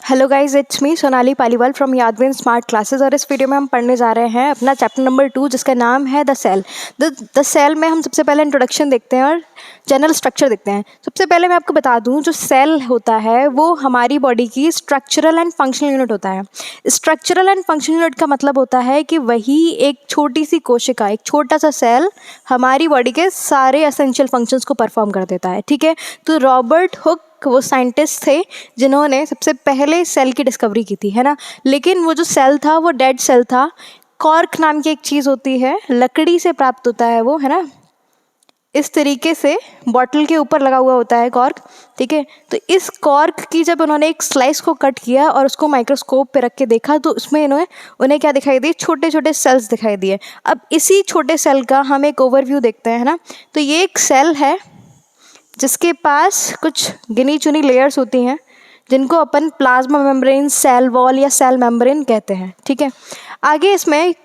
Hello guys, it's me Sonali Paliwal from Yadvin smart classes. और इस video में हम पढ़ने जा रहे हैं अपना चैप्टर नंबर 2 जिसका नाम है द सेल। द सेल में हम सबसे पहले इंट्रोडक्शन देखते हैं और जनरल स्ट्रक्चर देखते हैं। सबसे पहले मैं आपको बता दूं, जो सेल होता है वो हमारी बॉडी की स्ट्रक्चरल एंड फंक्शनल यूनिट होता है। स्ट्रक्चरल एंड फंक्शनल यूनिट का मतलब होता है कि वही एक छोटी सी कोशिका, एक छोटा सा सेल हमारी बॉडी के सारे एसेंशियल फंक्शंस को परफॉर्म कर देता है। ठीक है, तो रॉबर्ट हुक वो साइंटिस्ट थे जिन्होंने सबसे पहले सेल की डिस्कवरी की थी, है ना। लेकिन वो जो सेल था वो डेड सेल था। कॉर्क नाम की एक चीज़ होती है, लकड़ी से प्राप्त होता है वो, है ना। इस तरीके से बॉटल के ऊपर लगा हुआ होता है कॉर्क। ठीक है, तो इस कॉर्क की जब उन्होंने एक स्लाइस को कट किया और उसको माइक्रोस्कोप पे रख के देखा तो उसमें उन्हें क्या दिखाई दी? छोटे छोटे सेल्स दिखाई दिए। अब इसी छोटे सेल का हम एक ओवरव्यू देखते हैं, है ना। तो ये एक सेल है जिसके पास कुछ गिनी चुनी लेयर्स होती हैं जिनको अपन प्लाज्मा मेम्ब्रेन, सेल वॉल या सेल मेम्ब्रेन कहते हैं। ठीक है, आगे इसमें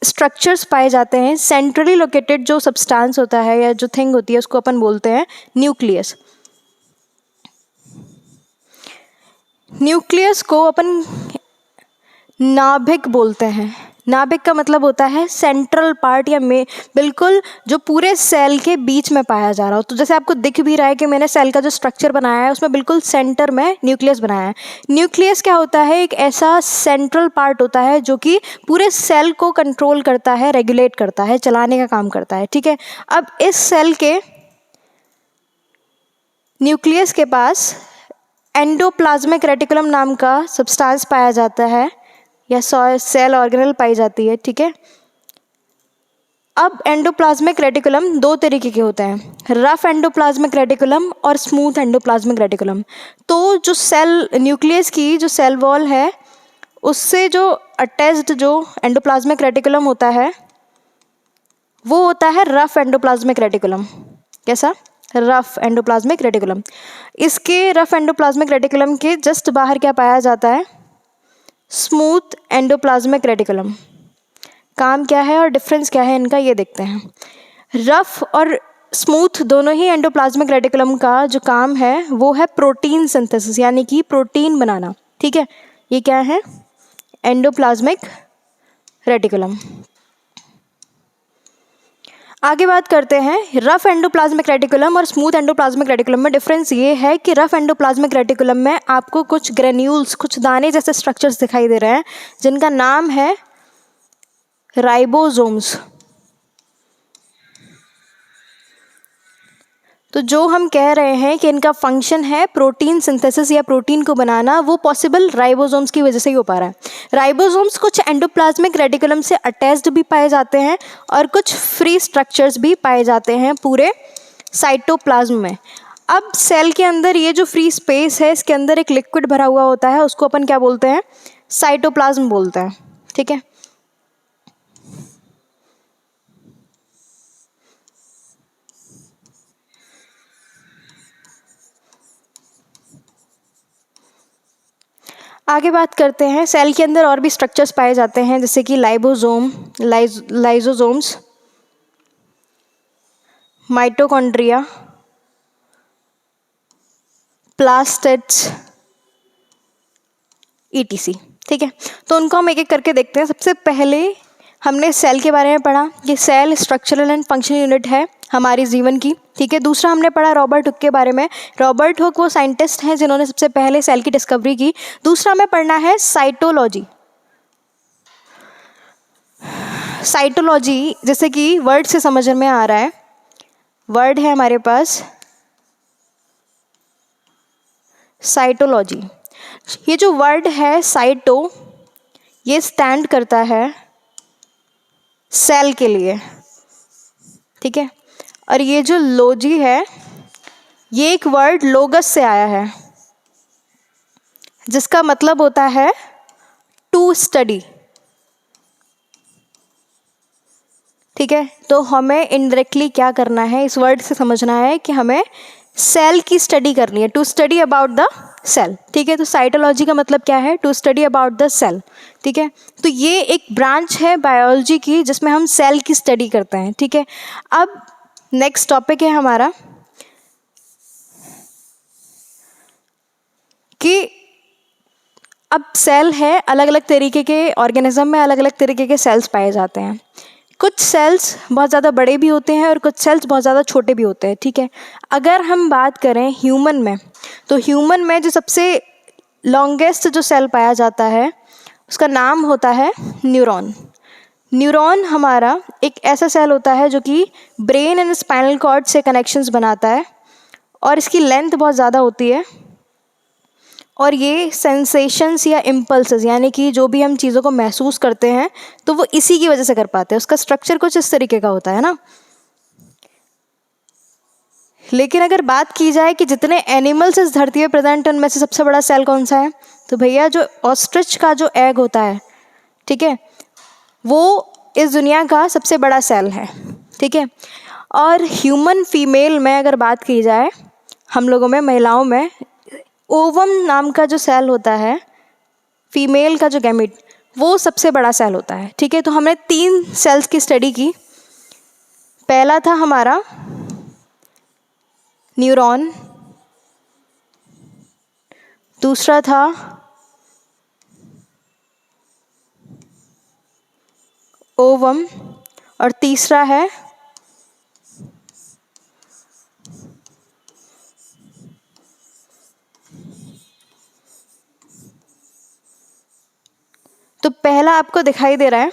स्ट्रक्चर्स पाए जाते हैं। सेंट्रली लोकेटेड जो सब्सटेंस होता है या जो थिंग होती है उसको अपन बोलते हैं न्यूक्लियस। न्यूक्लियस को अपन नाभिक बोलते हैं। नाभिक का मतलब होता है सेंट्रल पार्ट या में बिल्कुल जो पूरे सेल के बीच में पाया जा रहा हो। तो जैसे आपको दिख भी रहा है कि मैंने सेल का जो स्ट्रक्चर बनाया है उसमें बिल्कुल सेंटर में न्यूक्लियस बनाया है। न्यूक्लियस क्या होता है? एक ऐसा सेंट्रल पार्ट होता है जो कि पूरे सेल को कंट्रोल करता है, रेगुलेट करता है, चलाने का काम करता है। ठीक है, अब इस सेल के न्यूक्लियस के पास एंडोप्लाज्मिक रेटिकुलम नाम का सब्सटेंस पाया जाता है या सेल ऑर्गेनेल पाई जाती है। ठीक है, अब एंडोप्लाज्मिक रेटिकुलम दो तरीके के होते हैं, रफ एंडोप्लाज्मिक रेटिकुलम और स्मूथ एंडोप्लाज्मिक रेटिकुलम। तो जो सेल न्यूक्लियस की जो सेल वॉल है उससे जो अटैच्ड जो एंडोप्लाज्मिक रेटिकुलम होता है वो होता है रफ एंडोप्लाज्मिक रेटिकुलम। कैसा? Rough endoplasmic reticulum. इसके रफ एंडोप्लाज्मिक रेटिकुलम के जस्ट बाहर क्या पाया जाता है? Smooth endoplasmic reticulum. काम क्या है और डिफरेंस क्या है इनका, ये देखते हैं। रफ और स्मूथ दोनों ही एंडोप्लाज्मिक रेटिकुलम का जो काम है वो है प्रोटीन सिंथेसिस, यानी कि प्रोटीन बनाना। ठीक है, ये क्या है? Endoplasmic reticulum. आगे बात करते हैं रफ एंडोप्लाज्मिक रेटिकुलम और स्मूथ एंडोप्लाज्मिक रेटिकुलम में। डिफरेंस ये है कि रफ एंडोप्लाज्मिक रेटिकुलम में आपको कुछ ग्रेन्यूल्स, कुछ दाने जैसे स्ट्रक्चर्स दिखाई दे रहे हैं जिनका नाम है राइबोसोम्स। तो जो हम कह रहे हैं कि इनका फंक्शन है प्रोटीन सिंथेसिस या प्रोटीन को बनाना, वो पॉसिबल राइबोसोम्स की वजह से ही हो पा रहा है। राइबोसोम्स कुछ एंडोप्लाज्मिक रेटिकुलम से अटैच्ड भी पाए जाते हैं और कुछ फ्री स्ट्रक्चर्स भी पाए जाते हैं पूरे साइटोप्लाज्म में। अब सेल के अंदर ये जो फ्री स्पेस है इसके अंदर एक लिक्विड भरा हुआ होता है, उसको अपन क्या बोलते हैं? साइटोप्लाज्म बोलते हैं। ठीक है, आगे बात करते हैं। सेल के अंदर और भी स्ट्रक्चर्स पाए जाते हैं जैसे कि लाइजोसोम्स, माइटोकॉन्ड्रिया, प्लास्टिड्स, ईटीसी। ठीक है, तो उनको हम एक एक करके देखते हैं। सबसे पहले हमने सेल के बारे में पढ़ा कि cell structural and functional unit है हमारे जीवन की। ठीक है, दूसरा हमने पढ़ा रॉबर्ट हुक के बारे में। रॉबर्ट हुक वो साइंटिस्ट हैं जिन्होंने सबसे पहले सेल की डिस्कवरी की। दूसरा हमें पढ़ना है साइटोलॉजी। साइटोलॉजी जैसे कि वर्ड से समझ में आ रहा है, वर्ड है हमारे पास साइटोलॉजी। ये जो वर्ड है साइटो, ये स्टैंड करता है सेल के लिए। ठीक है, और ये जो लॉजी है ये एक वर्ड लोगस से आया है जिसका मतलब होता है टू स्टडी। ठीक है, तो हमें इनडायरेक्टली क्या करना है, इस वर्ड से समझना है कि हमें सेल की स्टडी करनी है, to study about the cell. ठीक है, तो साइटोलॉजी का मतलब क्या है? To study about the cell. ठीक है, तो ये एक ब्रांच है बायोलॉजी की जिसमें हम सेल की स्टडी करते हैं। ठीक है, अब नेक्स्ट टॉपिक है हमारा कि अब सेल है, अलग अलग तरीके के ऑर्गेनिज्म में अलग अलग तरीके के सेल्स पाए जाते हैं। कुछ सेल्स बहुत ज़्यादा बड़े भी होते हैं और कुछ सेल्स बहुत ज़्यादा छोटे भी होते हैं, ठीक है। अगर हम बात करें ह्यूमन में, तो ह्यूमन में जो सबसे लॉन्गेस्ट जो सेल पाया जाता है उसका नाम होता है न्यूरॉन। न्यूरॉन हमारा एक ऐसा सेल होता है जो कि ब्रेन एंड स्पाइनल कॉर्ड से कनेक्शंस बनाता है और इसकी लेंथ बहुत ज़्यादा होती है और ये सेंसेशंस या इम्पल्सेस यानी कि जो भी हम चीज़ों को महसूस करते हैं तो वो इसी की वजह से कर पाते हैं। उसका स्ट्रक्चर कुछ इस तरीके का होता है ना। लेकिन अगर बात की जाए कि जितने एनिमल्स इस धरती पे प्रेजेंट हैं उनमें से सबसे बड़ा सेल कौन सा है, तो भैया जो ऑस्ट्रिच का जो एग होता है, ठीक है, वो इस दुनिया का सबसे बड़ा सेल है, ठीक है। और ह्यूमन फीमेल में अगर बात की जाए, हम लोगों में, महिलाओं में, ओवम नाम का जो सेल होता है, फीमेल का जो गैमिट, वो सबसे बड़ा सेल होता है, ठीक है। तो हमने 3 सेल्स की स्टडी की। पहला था हमारा न्यूरॉन, दूसरा था ओवम और तीसरा है तो पहला आपको दिखाई दे रहा है,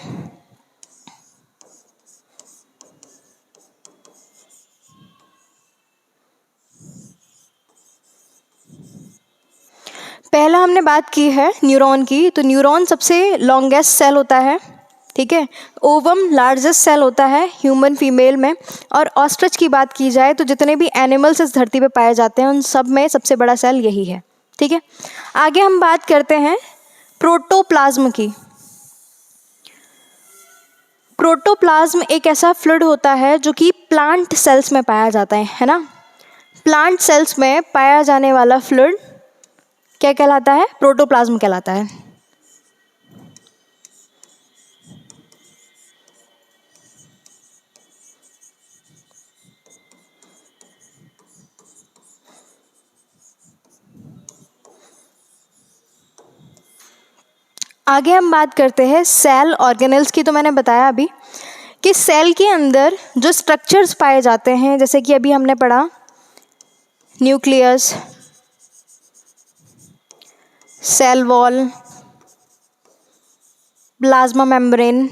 पहला हमने बात की है न्यूरॉन की। तो न्यूरॉन सबसे लॉन्गेस्ट सेल होता है, ठीक है। ओवम लार्जेस्ट सेल होता है ह्यूमन फीमेल में। और ऑस्ट्रिच की बात की जाए तो जितने भी एनिमल्स इस धरती पे पाए जाते हैं उन सब में सबसे बड़ा सेल यही है, ठीक है। आगे हम बात करते हैं प्रोटोप्लाज्म की। प्रोटोप्लाज्म एक ऐसा फ्लूइड होता है जो कि प्लांट सेल्स में पाया जाता है ना। प्लांट सेल्स में पाया जाने वाला फ्लूइड क्या कहलाता है? प्रोटोप्लाज्म कहलाता है। आगे हम बात करते हैं सेल ऑर्गेनेल्स की। तो मैंने बताया अभी कि सेल के अंदर जो स्ट्रक्चर्स पाए जाते हैं, जैसे कि अभी हमने पढ़ा nucleus, cell wall, plasma membrane,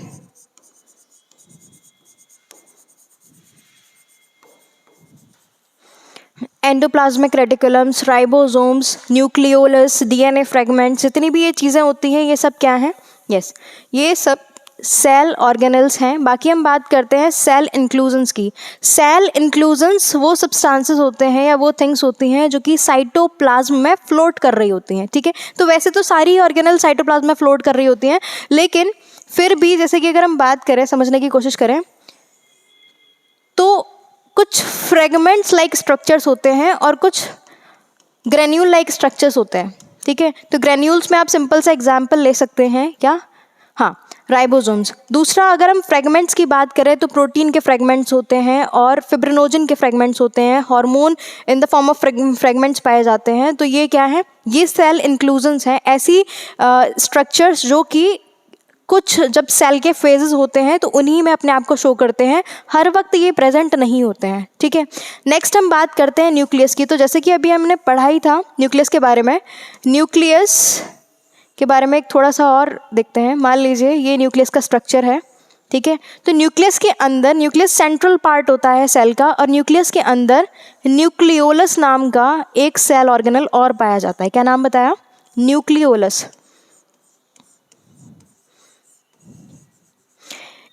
endoplasmic reticulums, ribosomes, nucleolus, DNA fragments, जितनी भी ये चीज़ें होती हैं ये सब क्या हैं? यस, ये सब सेल ऑर्गेनेल्स हैं। बाकी हम बात करते हैं सेल इंक्लूजन्स की। सेल इंक्लूजन्स वो सब्सटेंसेस होते हैं या वो थिंग्स होती हैं जो कि साइटोप्लाज्म में फ्लोट कर रही होती हैं, ठीक है। तो वैसे तो सारी ऑर्गेनल साइटोप्लाज्म में फ्लोट कर रही होती हैं, लेकिन फिर भी जैसे कि अगर हम बात करें, समझने की कोशिश करें, तो कुछ फ्रेगमेंट्स लाइक स्ट्रक्चर्स होते हैं और कुछ ग्रेन्यूल लाइक स्ट्रक्चर्स होते हैं, ठीक है। तो ग्रेन्यूल्स में आप सिंपल सा एग्जांपल ले सकते हैं, क्या? हाँ, राइबोसोम्स। दूसरा, अगर हम फ्रेगमेंट्स की बात करें तो प्रोटीन के फ्रेगमेंट्स होते हैं और फिब्रिनोजन के फ्रेगमेंट्स होते हैं। Hormone in the form of fragments पाए जाते हैं। तो ये क्या है? ये सेल इंक्लूजन्स हैं, ऐसी स्ट्रक्चर्स जो कि कुछ जब सेल के फेजेस होते हैं तो उन्हीं में अपने आप को शो करते हैं, हर वक्त ये प्रेजेंट नहीं होते हैं, ठीक है। नेक्स्ट हम बात करते हैं न्यूक्लियस की। तो जैसे कि अभी हमने पढ़ा ही था न्यूक्लियस के बारे में, न्यूक्लियस के बारे में एक थोड़ा सा और देखते हैं। मान लीजिए ये न्यूक्लियस का स्ट्रक्चर है, ठीक है। तो न्यूक्लियस के अंदर, न्यूक्लियस सेंट्रल पार्ट होता है सेल का, और न्यूक्लियस के अंदर न्यूक्लियोलस नाम का एक सेल ऑर्गेनल और पाया जाता है। क्या नाम बताया? न्यूक्लियोलस।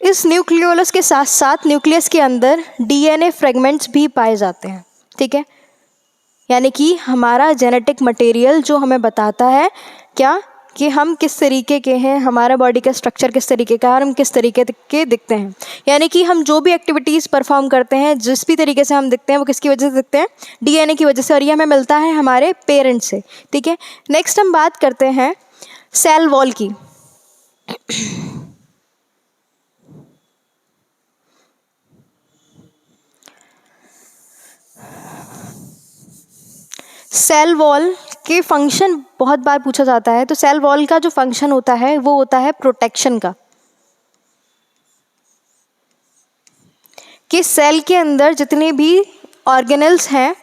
इस न्यूक्लियोलस के साथ साथ न्यूक्लियस के अंदर डीएनए फ्रेगमेंट्स भी पाए जाते हैं, ठीक है। यानी कि हमारा जेनेटिक मटेरियल जो हमें बताता है क्या, कि हम किस तरीके के हैं, हमारा बॉडी का स्ट्रक्चर किस तरीके का है और हम किस तरीके के दिखते हैं। यानी कि हम जो भी एक्टिविटीज़ परफॉर्म करते हैं, जिस भी तरीके से हम दिखते हैं, वो किसकी वजह से दिखते हैं? डीएनए की वजह से। और ये हमें मिलता है हमारे पेरेंट्स से, ठीक है। नेक्स्ट हम बात करते हैं सेल वॉल की। सेल वॉल के फंक्शन बहुत बार पूछा जाता है, तो सेल वॉल का जो फंक्शन होता है वो होता है प्रोटेक्शन का, कि सेल के अंदर जितने भी ऑर्गेनल्स हैं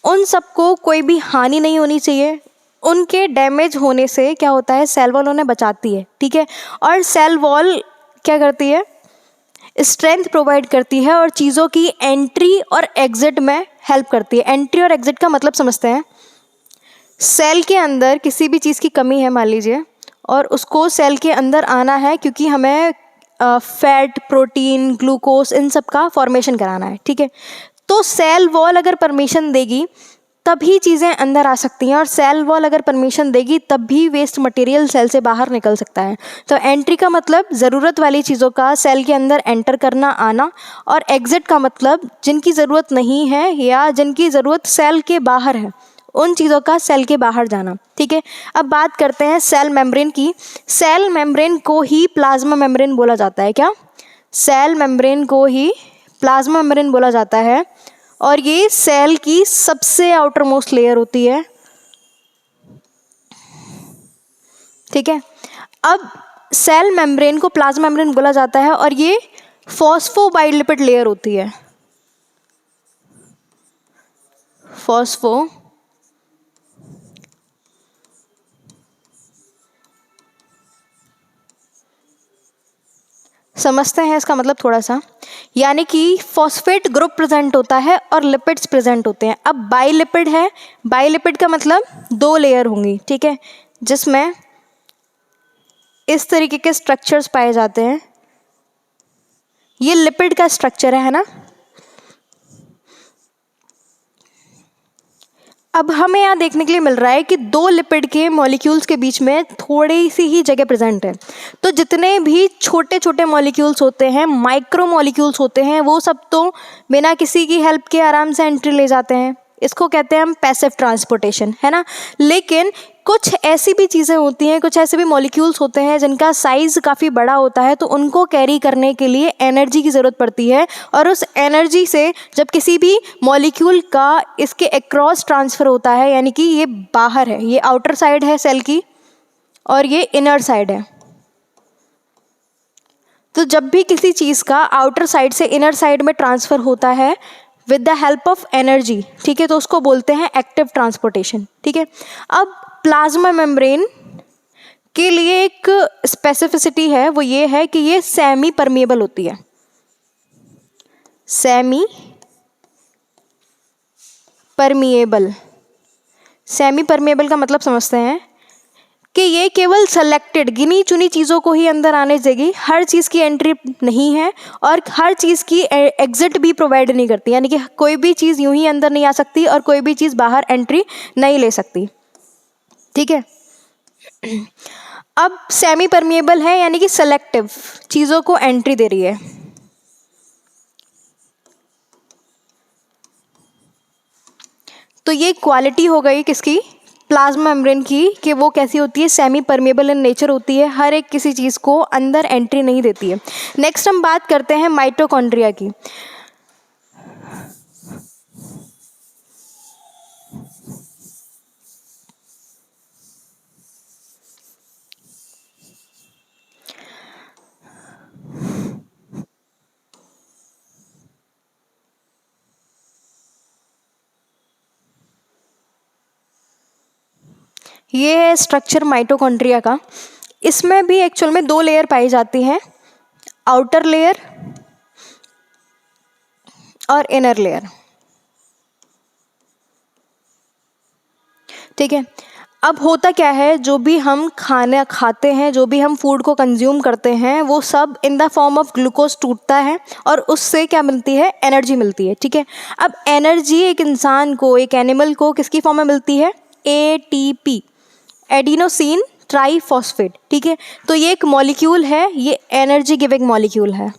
उन सबको कोई भी हानि नहीं होनी चाहिए, उनके डैमेज होने से क्या होता है, सेल वॉल उन्हें बचाती है, ठीक है। और सेल वॉल क्या करती है, स्ट्रेंथ प्रोवाइड करती है और चीज़ों की एंट्री और एग्जिट में हेल्प करती है। एंट्री और एग्जिट का मतलब समझते हैं, सेल के अंदर किसी भी चीज़ की कमी है मान लीजिए, और उसको सेल के अंदर आना है क्योंकि हमें फैट, प्रोटीन, ग्लूकोज इन सब का फॉर्मेशन कराना है, ठीक है। तो सेल वॉल अगर परमिशन देगी तभी चीज़ें अंदर आ सकती हैं, और सेल वॉल अगर परमिशन देगी तब भी वेस्ट मटेरियल सेल से बाहर निकल सकता है। तो एंट्री का मतलब ज़रूरत वाली चीज़ों का सेल के अंदर एंटर करना, आना, और एग्जिट का मतलब जिनकी ज़रूरत नहीं है या जिनकी ज़रूरत सेल के बाहर है उन चीज़ों का सेल के बाहर जाना, ठीक है। अब बात करते हैं सेल मेम्ब्रेन की। सेल मेम्ब्रेन को ही प्लाज्मा मेम्ब्रेन बोला जाता है। क्या? सेल मेम्ब्रेन को ही प्लाज्मा मेम्ब्रेन बोला जाता है, और ये सेल की सबसे आउटर मोस्ट लेयर होती है, ठीक है। अब सेल मेम्ब्रेन को प्लाज्मा मेम्ब्रेन बोला जाता है और ये फॉस्फोबाइलिपिड लेयर होती है। फॉस्फो समझते हैं इसका मतलब थोड़ा सा, यानी कि फॉस्फेट ग्रुप प्रेजेंट होता है और लिपिड्स प्रेजेंट होते हैं। अब बाइलिपिड है, बाइलिपिड का मतलब दो लेयर होंगी, ठीक है, जिसमें इस तरीके के स्ट्रक्चर्स पाए जाते हैं। ये लिपिड का स्ट्रक्चर है ना। अब हमें यहाँ देखने के लिए मिल रहा है कि दो लिपिड के मॉलिक्यूल्स के बीच में थोड़ी सी ही जगह प्रेजेंट है। तो जितने भी छोटे छोटे मॉलिक्यूल्स होते हैं, माइक्रो मॉलिक्यूल्स होते हैं, वो सब तो बिना किसी की हेल्प के आराम से एंट्री ले जाते हैं। इसको कहते हैं हम पैसिव ट्रांसपोर्टेशन, है ना। लेकिन कुछ ऐसी भी चीज़ें होती हैं, कुछ ऐसे भी मॉलिक्यूल्स होते हैं जिनका साइज़ काफ़ी बड़ा होता है, तो उनको कैरी करने के लिए एनर्जी की ज़रूरत पड़ती है, और उस एनर्जी से जब किसी भी मॉलिक्यूल का इसके अक्रॉस ट्रांसफ़र होता है, यानी कि ये बाहर है, ये आउटर साइड है सेल की और ये इनर साइड है, तो जब भी किसी चीज़ का आउटर साइड से इनर साइड में ट्रांसफ़र होता है with the help of energy, ठीक है, तो उसको बोलते हैं एक्टिव ट्रांसपोर्टेशन, ठीक है। अब प्लाज्मा मेम्ब्रेन के लिए एक स्पेसिफिसिटी है, वो ये है कि ये सेमी परमिएबल होती है। सेमी परमिएबल, सेमी परमिएबल का मतलब समझते हैं कि ये केवल सेलेक्टेड गिनी चुनी चीज़ों को ही अंदर आने देगी, हर चीज़ की एंट्री नहीं है और हर चीज़ की एग्जिट भी प्रोवाइड नहीं करती, यानी कि कोई भी चीज़ यूं ही अंदर नहीं आ सकती और कोई भी चीज़ बाहर एंट्री नहीं ले सकती, ठीक है। अब सेमी परमिएबल है, यानी कि सेलेक्टिव, चीज़ों को एंट्री दे रही है। तो ये क्वालिटी हो गई किसकी, प्लाज्मा मेम्ब्रेन की, कि वो कैसी होती है, सेमी परमिएबल इन नेचर होती है, हर एक किसी चीज़ को अंदर एंट्री नहीं देती है। नेक्स्ट हम बात करते हैं माइटोकॉन्ड्रिया की। ये है स्ट्रक्चर माइटोकॉन्ड्रिया का। इसमें भी एक्चुअल में दो लेयर पाई जाती हैं, आउटर लेयर और इनर लेयर, ठीक है। अब होता क्या है, जो भी हम खाना खाते हैं, जो भी हम फूड को कंज्यूम करते हैं, वो सब in the form of glucose टूटता है और उससे क्या मिलती है, एनर्जी मिलती है, ठीक है। अब एनर्जी एक इंसान को, एक एनिमल को किसकी फॉर्म में मिलती है, एटीपी, एडिनोसिन ट्राइफॉस्फेट, ठीक है। तो ये एक मॉलिक्यूल है, ये एनर्जी गिविंग मॉलिक्यूल है।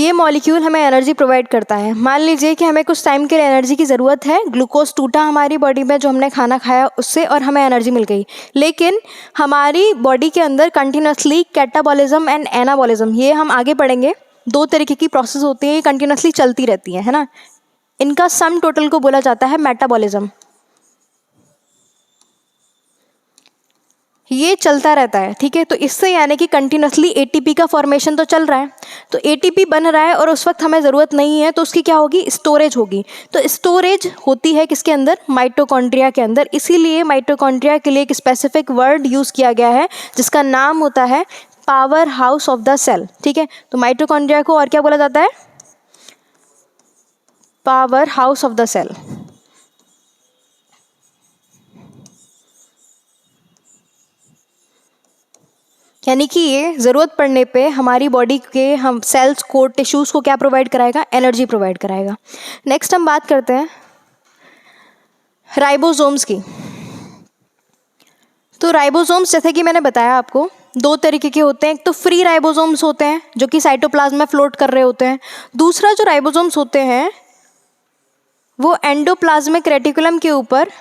ये मॉलिक्यूल हमें एनर्जी प्रोवाइड करता है। मान लीजिए कि हमें कुछ टाइम के लिए एनर्जी की ज़रूरत है, ग्लूकोज टूटा हमारी बॉडी में जो हमने खाना खाया उससे, और हमें एनर्जी मिल गई। लेकिन हमारी बॉडी के अंदर कंटिन्यूसली कैटाबॉलिज्म एंड एनाबॉलिज्म, ये हम आगे पढ़ेंगे, 2 तरीके की प्रोसेस होती है, ये कंटिन्यूसली चलती रहती है ना। इनका सम टोटल को बोला जाता है मेटाबॉलिज्म। ये चलता रहता है, ठीक है। तो इससे यानी कि कंटिन्यूसली एटीपी का फॉर्मेशन तो चल रहा है, तो एटीपी बन रहा है और उस वक्त हमें ज़रूरत नहीं है, तो उसकी क्या होगी, स्टोरेज होगी। तो स्टोरेज होती है किसके अंदर, माइटोकॉन्ड्रिया के अंदर। इसीलिए माइटोकॉन्ड्रिया के लिए एक स्पेसिफिक वर्ड यूज़ किया गया है जिसका नाम होता है power house of the cell, ठीक है। तो माइटोकॉन्ड्रिया को और क्या बोला जाता है, power house of the cell. यानी कि ये ज़रूरत पड़ने पे हमारी बॉडी के हम सेल्स को, टिश्यूज़ को क्या प्रोवाइड कराएगा, एनर्जी प्रोवाइड कराएगा। नेक्स्ट हम बात करते हैं राइबोसोम्स की। तो राइबोसोम्स जैसे कि मैंने बताया आपको 2 तरीके के होते हैं। एक तो फ्री राइबोसोम्स होते हैं जो कि साइटोप्लाज्म में फ्लोट कर रहे होते हैं। दूसरा जो राइबोसोम्स होते हैं वो एंडोप्लाज्मिक रेटिकुलम के ऊपर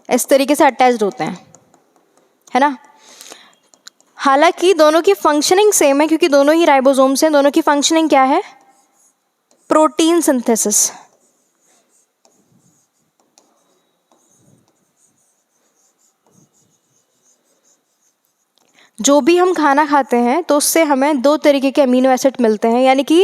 इस तरीके से अटैच्ड होते हैं, है ना। हालांकि दोनों की फंक्शनिंग सेम है, क्योंकि दोनों ही राइबोसोम्स हैं। दोनों की फंक्शनिंग क्या है, प्रोटीन सिंथेसिस। जो भी हम खाना खाते हैं तो उससे हमें 2 तरीके के अमीनो एसिड मिलते हैं। यानी कि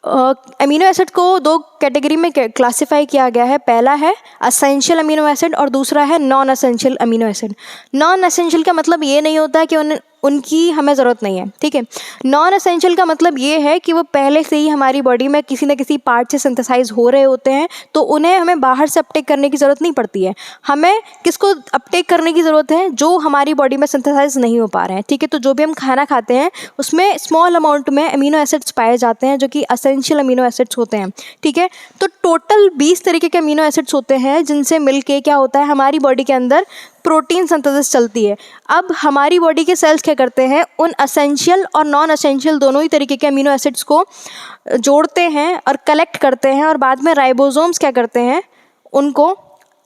अमीनो एसिड को 2 कैटेगरी में क्लासिफाई किया गया है। पहला है असेंशियल अमीनो एसिड और दूसरा है non essential amino acid. Non essential का मतलब ये नहीं होता कि उनकी हमें ज़रूरत नहीं है, ठीक है। नॉन असेंशियल का मतलब ये है कि वो पहले से ही हमारी बॉडी में किसी न किसी पार्ट से सिंथेसाइज हो रहे होते हैं, तो उन्हें हमें बाहर से अपटेक करने की ज़रूरत नहीं पड़ती है। हमें किसको अपटेक करने की ज़रूरत है, जो हमारी बॉडी में सिंथेसाइज नहीं हो पा रहे हैं, ठीक है। तो जो भी हम खाना खाते हैं उसमें स्मॉल अमाउंट में अमीनो एसिड्स पाए जाते हैं जो कि असेंशियल अमीनो एसिड्स होते हैं, ठीक है। तो टोटल 20 तरीके के अमीनो एसिड्स होते हैं जिनसे मिलके क्या होता है, हमारी बॉडी के अंदर प्रोटीन सिंथेसिस चलती है। अब हमारी बॉडी के सेल्स क्या करते हैं, उन असेंशियल और नॉन असेंशियल दोनों ही तरीके के अमीनो एसिड्स को जोड़ते हैं और कलेक्ट करते हैं, और बाद में राइबोसोम्स क्या करते हैं, उनको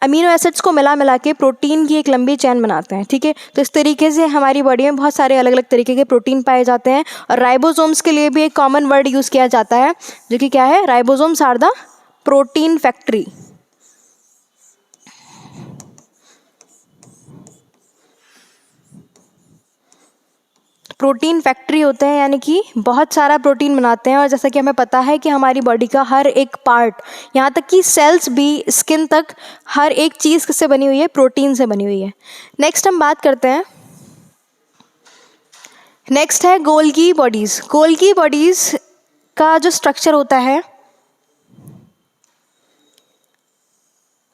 अमीनो एसिड्स को मिला मिला के प्रोटीन की एक लंबी चेन बनाते हैं, ठीक है। तो इस तरीके से हमारी बॉडी में बहुत सारे अलग अलग तरीके के प्रोटीन पाए जाते हैं। और राइबोसोम्स के लिए भी एक कॉमन वर्ड यूज़ किया जाता है जो कि क्या है, ribosomes are the protein factory. Protein factory होते हैं, यानी कि बहुत सारा प्रोटीन बनाते हैं। और जैसा कि हमें पता है कि हमारी बॉडी का हर एक पार्ट, यहाँ तक कि सेल्स भी, स्किन तक, हर एक चीज़ किससे बनी हुई है, प्रोटीन से बनी हुई है। नेक्स्ट हम बात करते हैं, नेक्स्ट है गोल्गी बॉडीज़। गोल्गी बॉडीज़ का जो स्ट्रक्चर होता है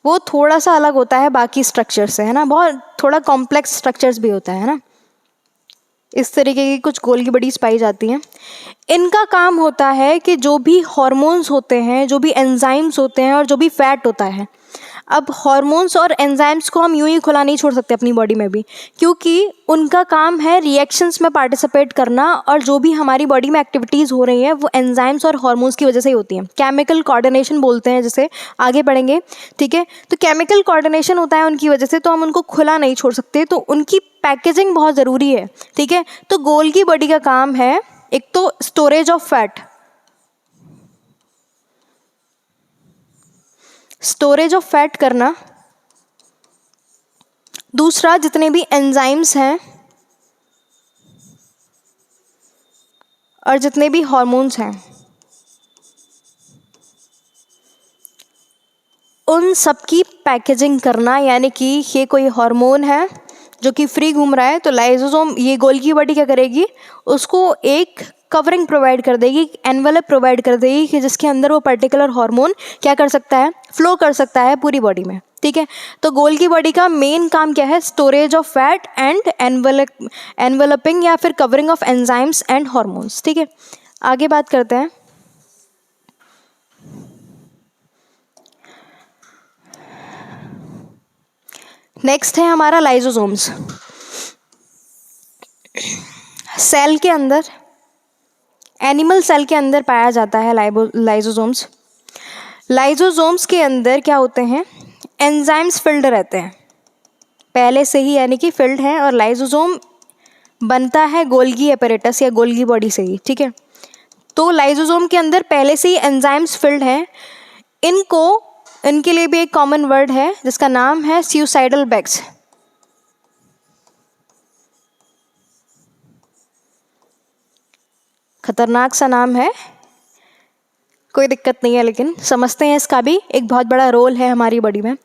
वो थोड़ा सा अलग होता है बाकी स्ट्रक्चर से, है ना। बहुत थोड़ा कॉम्प्लेक्स स्ट्रक्चर्स भी होता है ना। इस तरीके की कुछ गोल्गी बॉडीज़ पाई जाती हैं। इनका काम होता है कि जो भी हार्मोन्स होते हैं, जो भी एंजाइम्स होते हैं और जो भी फैट होता है, अब हार्मोन्स और एंजाइम्स को हम यूं ही खुला नहीं छोड़ सकते अपनी बॉडी में भी, क्योंकि उनका काम है रिएक्शंस में पार्टिसिपेट करना। और जो भी हमारी बॉडी में एक्टिविटीज़ हो रही हैं वो एंजाइम्स और हार्मोन्स की वजह से ही होती हैं। केमिकल कोऑर्डिनेशन बोलते हैं, जैसे आगे पढ़ेंगे, ठीक है। तो केमिकल कोऑर्डिनेशन होता है उनकी वजह से, तो हम उनको खुला नहीं छोड़ सकते, तो उनकी पैकेजिंग बहुत ज़रूरी है, ठीक है। तो गोल्गी बॉडी का काम है एक तो storage of fat, storage of fat करना। दूसरा, जितने भी एंजाइम्स हैं और जितने भी हार्मोन्स हैं उन सब की पैकेजिंग करना। यानी कि ये कोई हार्मोन है जो कि फ्री घूम रहा है, तो लाइसोसोम, ये गोल्गी बॉडी क्या करेगी, उसको एक कवरिंग प्रोवाइड कर देगी, एनवेलप प्रोवाइड कर देगी कि जिसके अंदर वो पर्टिकुलर हार्मोन क्या कर सकता है, फ्लो कर सकता है पूरी बॉडी में, ठीक है। तो गोल्गी बॉडी का मेन काम क्या है, storage of fat and enveloping या फिर covering of enzymes and hormones, ठीक है। आगे बात करते हैं, नेक्स्ट है हमारा लाइसोसोम्स। सेल के अंदर एनिमल सेल के अंदर पाया जाता है लाइसोसोम्स। लाइसोसोम्स के अंदर क्या होते हैं, एंजाइम्स फिल्ड रहते हैं पहले से ही, यानी कि फिल्ड है, और लाइसोसोम बनता है गोल्गी एपरेटस या गोल्गी बॉडी से ही, ठीक है। तो लाइसोसोम के अंदर पहले से ही एंजाइम्स फिल्ड हैं। इनके लिए भी एक कॉमन वर्ड है जिसका नाम है सुसाइडल बैग्स। खतरनाक सा नाम है, कोई दिक्कत नहीं है, लेकिन समझते हैं इसका भी एक बहुत बड़ा रोल है हमारी बॉडी में।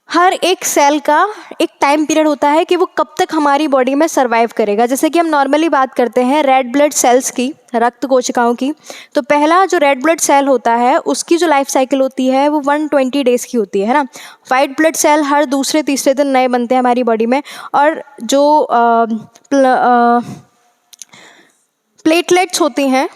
हर एक सेल का एक टाइम पीरियड होता है कि वो कब तक हमारी बॉडी में सरवाइव करेगा। जैसे कि हम नॉर्मली बात करते हैं रेड ब्लड सेल्स की, रक्त कोशिकाओं की, तो पहला जो रेड ब्लड सेल होता है उसकी जो लाइफ साइकिल होती है वो 120 डेज़ की होती है ना। वाइट ब्लड सेल हर दूसरे तीसरे दिन नए बनते हैं हमारी बॉडी में, और जो प्लेटलेट्स होती हैं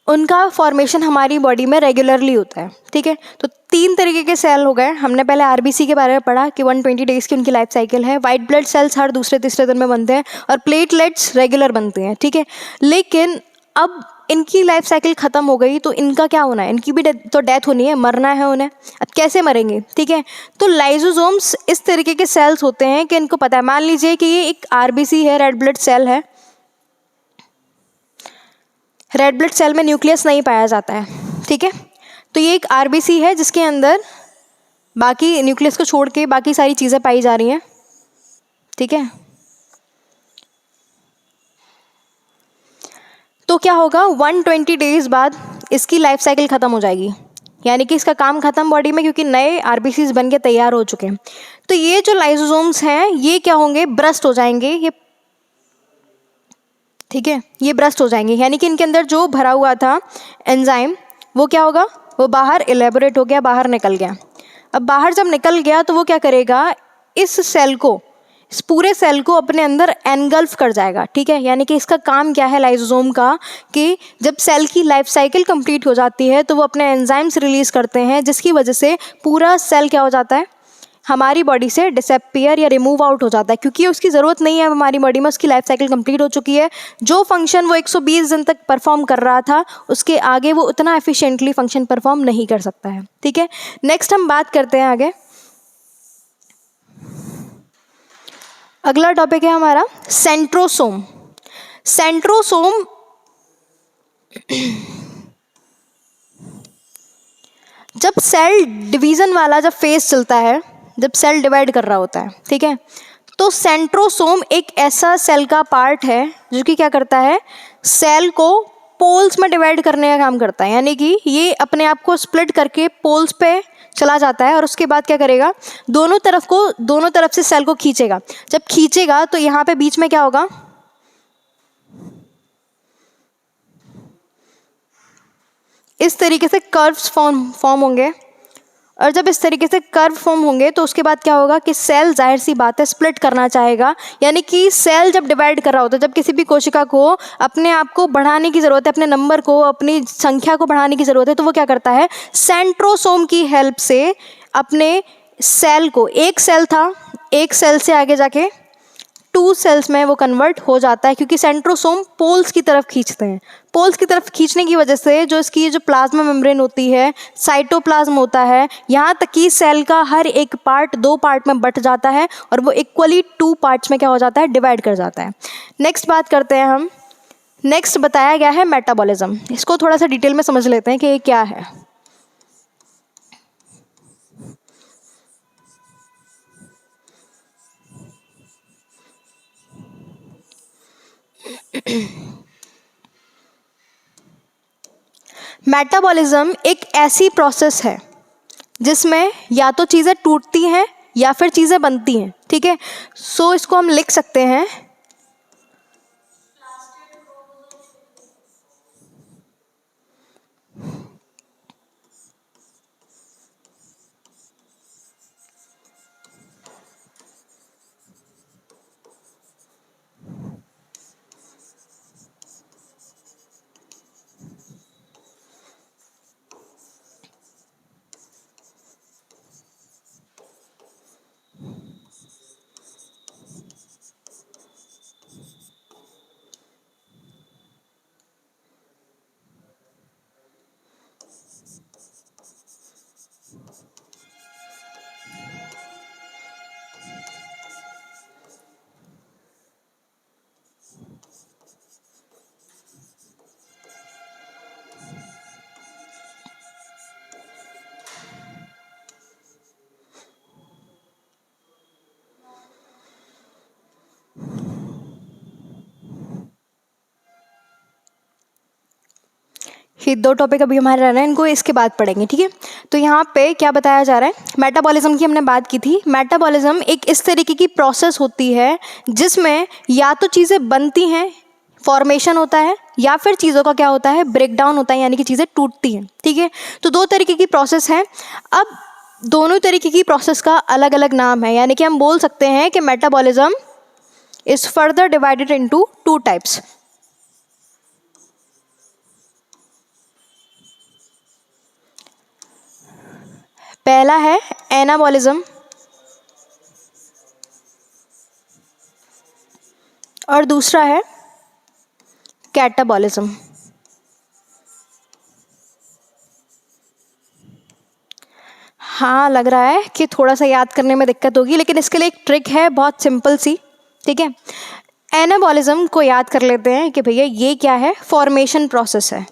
उनका फॉर्मेशन हमारी बॉडी में रेगुलरली होता है, ठीक है। तो 3 तरीके के सेल हो गए। हमने पहले आरबीसी के बारे में पढ़ा कि 120 डेज़ की उनकी लाइफ साइकिल है। वाइट ब्लड सेल्स हर दूसरे तीसरे दिन में बनते हैं, और प्लेटलेट्स रेगुलर बनते हैं, ठीक है। लेकिन अब इनकी लाइफ साइकिल ख़त्म हो गई तो इनका क्या होना है, इनकी भी तो डेथ होनी है, मरना है उन्हें। अब कैसे मरेंगे, ठीक है। तो लाइसोसोम्स इस तरीके के सेल्स होते हैं कि इनको पता है, मान लीजिए कि ये एक आरबीसी है, रेड ब्लड सेल है। रेड ब्लड सेल में न्यूक्लियस नहीं पाया जाता है, ठीक है। तो ये एक आरबीसी है जिसके अंदर बाकी न्यूक्लियस को छोड़ के बाकी सारी चीज़ें पाई जा रही हैं, ठीक है। तो क्या होगा, 120 डेज़ बाद इसकी लाइफ साइकिल ख़त्म हो जाएगी, यानी कि इसका काम ख़त्म बॉडी में, क्योंकि नए आरबीसीज बन के तैयार हो चुके हैं। तो ये जो लाइसोसोम्स हैं ये क्या होंगे, ब्रस्ट हो जाएंगे ये, ठीक है। ये ब्रस्ट हो जाएंगे, यानी कि इनके अंदर जो भरा हुआ था एंजाइम वो क्या होगा, वो बाहर इलेबोरेट हो गया, बाहर निकल गया। अब बाहर जब निकल गया तो वो क्या करेगा, इस सेल को, इस पूरे सेल को अपने अंदर एनगल्फ कर जाएगा, ठीक है। यानी कि इसका काम क्या है लाइसोसोम का, कि जब सेल की लाइफ साइकिल कंप्लीट हो जाती है तो वो अपने एंजाइम्स रिलीज करते हैं, जिसकी वजह से पूरा सेल क्या हो जाता है, हमारी बॉडी से डिसअपियर या रिमूव आउट हो जाता है, क्योंकि उसकी ज़रूरत नहीं है हमारी बॉडी में, उसकी लाइफ साइकिल कंप्लीट हो चुकी है। जो फंक्शन वो 120 दिन तक परफॉर्म कर रहा था उसके आगे वो उतना एफिशिएंटली फंक्शन परफॉर्म नहीं कर सकता है, ठीक है। नेक्स्ट हम बात करते हैं आगे। अगला टॉपिक है हमारा सेंट्रोसोम। सेंट्रोसोम जब सेल डिवीज़न वाला जब फेज चलता है, जब सेल डिवाइड कर रहा होता है, ठीक है, तो सेंट्रोसोम एक ऐसा सेल का पार्ट है जो कि क्या करता है, सेल को पोल्स में डिवाइड करने का काम करता है। यानी कि ये अपने आप को स्प्लिट करके पोल्स पे चला जाता है, और उसके बाद क्या करेगा, दोनों तरफ से सेल को खींचेगा। जब खींचेगा तो यहाँ पे बीच में क्या होगा, इस तरीके से कर्व्स फॉर्म होंगे, और जब इस तरीके से कर्व फॉर्म होंगे तो उसके बाद क्या होगा कि सेल, जाहिर सी बात है, स्प्लिट करना चाहेगा। यानी कि सेल जब डिवाइड कर रहा होता है, जब किसी भी कोशिका को अपने आप को बढ़ाने की ज़रूरत है, अपने नंबर को, अपनी संख्या को बढ़ाने की ज़रूरत है, तो वो क्या करता है, सेंट्रोसोम की हेल्प से अपने सेल को, एक सेल था, एक सेल से आगे जाके 2 सेल्स में वो कन्वर्ट हो जाता है, क्योंकि सेंट्रोसोम पोल्स की तरफ खींचते हैं। पोल्स की तरफ खींचने की वजह से जो इसकी जो प्लाज्मा मेम्ब्रेन होती है, साइटोप्लाज्म होता है, यहाँ तक कि सेल का हर एक पार्ट 2 पार्ट में बट जाता है, और वो इक्वली 2 पार्ट्स में क्या हो जाता है, डिवाइड कर जाता है। नेक्स्ट बात करते हैं हम, नेक्स्ट बताया गया है मेटाबॉलिज्म। इसको थोड़ा सा डिटेल में समझ लेते हैं कि ये क्या है। मेटाबॉलिज्म एक ऐसी प्रोसेस है जिसमें या तो चीज़ें टूटती हैं या फिर चीज़ें बनती हैं, ठीक है। सो इसको हम लिख सकते हैं, ये 2 टॉपिक अभी हमारे रह रहे हैं, इनको इसके बाद पढ़ेंगे, ठीक है। तो यहाँ पे क्या बताया जा रहा है, मेटाबॉलिज्म की हमने बात की थी। मेटाबॉलिज्म एक इस तरीके की प्रोसेस होती है जिसमें या तो चीज़ें बनती हैं, फॉर्मेशन होता है, या फिर चीज़ों का क्या होता है, ब्रेक डाउन होता है, यानी कि चीज़ें टूटती हैं, ठीक है। तो 2 तरीके की प्रोसेस हैं। अब दोनों तरीके की प्रोसेस का अलग अलग नाम है, यानी कि हम बोल सकते हैं कि metabolism is further divided into 2 types. पहला है एनाबॉलिज्म और दूसरा है कैटाबॉलिज्म। हाँ, लग रहा है कि थोड़ा सा याद करने में दिक्कत होगी, लेकिन इसके लिए एक ट्रिक है बहुत सिंपल सी, ठीक है। एनाबॉलिज्म को याद कर लेते हैं कि भैया ये क्या है, फॉर्मेशन प्रोसेस है।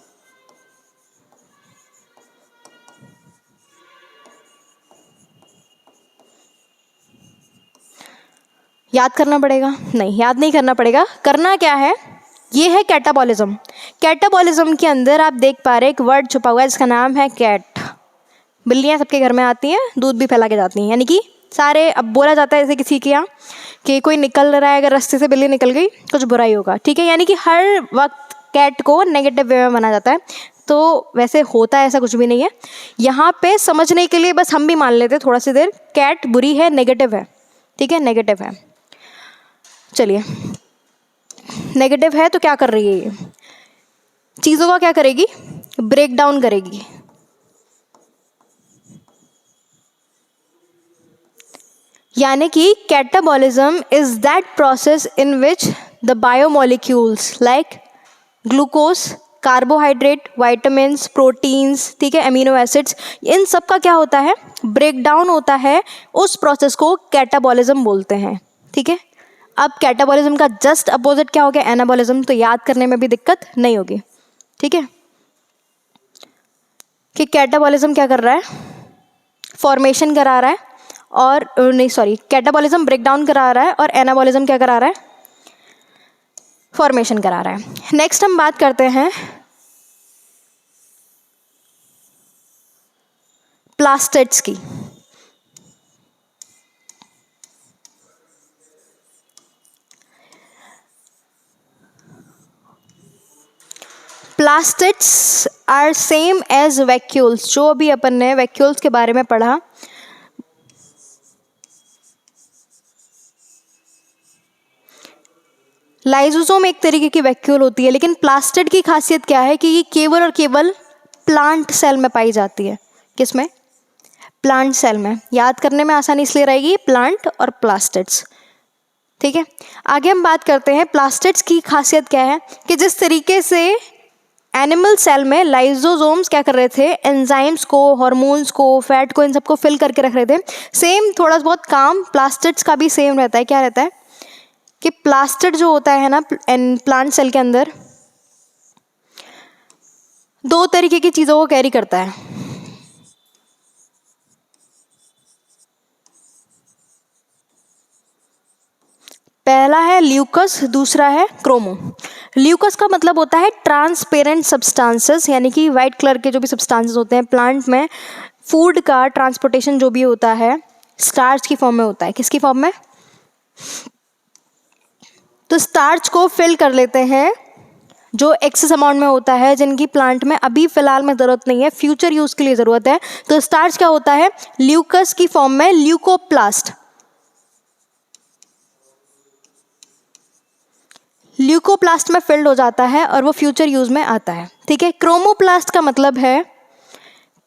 याद करना पड़ेगा? नहीं, याद नहीं करना पड़ेगा। करना क्या है, ये है कैटाबॉलिज्म। कैटाबॉलिज्म के अंदर आप देख पा रहे हैं एक वर्ड छुपा हुआ है जिसका नाम है कैट। बिल्लियाँ सबके घर में आती हैं, दूध भी फैला के जाती हैं, यानी कि सारे, अब बोला जाता है जैसे किसी के यहाँ कि कोई निकल रहा है, अगर रास्ते से बिल्ली निकल गई कुछ बुरा ही होगा, ठीक है। यानी कि हर वक्त कैट को नेगेटिव वे में माना जाता है। तो वैसे होता है ऐसा कुछ भी नहीं है। यहाँ पे समझने के लिए बस हम भी मान लेते हैं थोड़ा सी देर, कैट बुरी है, नेगेटिव है, ठीक है, नेगेटिव है। चलिए, नेगेटिव है तो क्या कर रही है ये, चीज़ों का क्या करेगी, ब्रेक डाउन करेगी। यानी कि catabolism is that process in which the biomolecules like glucose, carbohydrate, vitamins, proteins, ठीक है, अमीनो एसिड्स, इन सब का क्या होता है, ब्रेक डाउन होता है। उस प्रोसेस को कैटाबॉलिज्म बोलते हैं, ठीक है। अब कैटाबॉलिज्म का जस्ट अपोजिट क्या हो गया, एनाबॉलिज्म। तो याद करने में भी दिक्कत नहीं होगी, ठीक है, कि कैटाबॉलिज्म क्या कर रहा है, फॉर्मेशन करा रहा है, और नहीं सॉरी, कैटाबॉलिज्म ब्रेक डाउन करा रहा है और एनाबॉलिज्म क्या करा रहा है, फॉर्मेशन करा रहा है। नेक्स्ट हम बात करते हैं प्लास्टिड्स की। Plastids are same as vacuoles. जो अभी अपन ने वैक्यूल्स के बारे में पढ़ा, लाइसोसोम एक तरीके की वैक्यूल होती है, लेकिन प्लास्टिड की खासियत क्या है कि ये केवल और केवल प्लांट सेल में पाई जाती है। किसमें, प्लांट सेल में। याद करने में आसानी इसलिए रहेगी, प्लांट और प्लास्टिड्स, ठीक है। आगे हम बात करते हैं प्लास्टिड्स की खासियत क्या है, कि जिस तरीके से एनिमल सेल में लाइसोसोम्स क्या कर रहे थे, एंजाइम्स को, हार्मोन्स को, फैट को, इन सबको फिल करके रख रहे थे, सेम थोड़ा बहुत काम प्लास्टिड्स का भी सेम रहता है। क्या रहता है कि प्लास्टिड जो होता है ना प्लांट सेल के अंदर, 2 तरीके की चीज़ों को कैरी करता है। पहला है ल्यूकस, दूसरा है क्रोमो। ल्यूकस का मतलब होता है ट्रांसपेरेंट सब्सटेंसेस, यानी कि वाइट कलर के जो भी सब्सटेंसेस होते हैं प्लांट में। फूड का ट्रांसपोर्टेशन जो भी होता है स्टार्च की फॉर्म में होता है। किसकी फॉर्म में, तो स्टार्च को फिल कर लेते हैं जो एक्सेस अमाउंट में होता है, जिनकी प्लांट में अभी फिलहाल में ज़रूरत नहीं है, फ्यूचर यूज़ के लिए ज़रूरत है। तो स्टार्च क्या होता है, ल्यूकस की फॉर्म में ल्यूकोप्लास्ट। ल्यूकोप्लास्ट में फिल्ड हो जाता है और वो फ्यूचर यूज़ में आता है, ठीक है। क्रोमोप्लास्ट का मतलब है,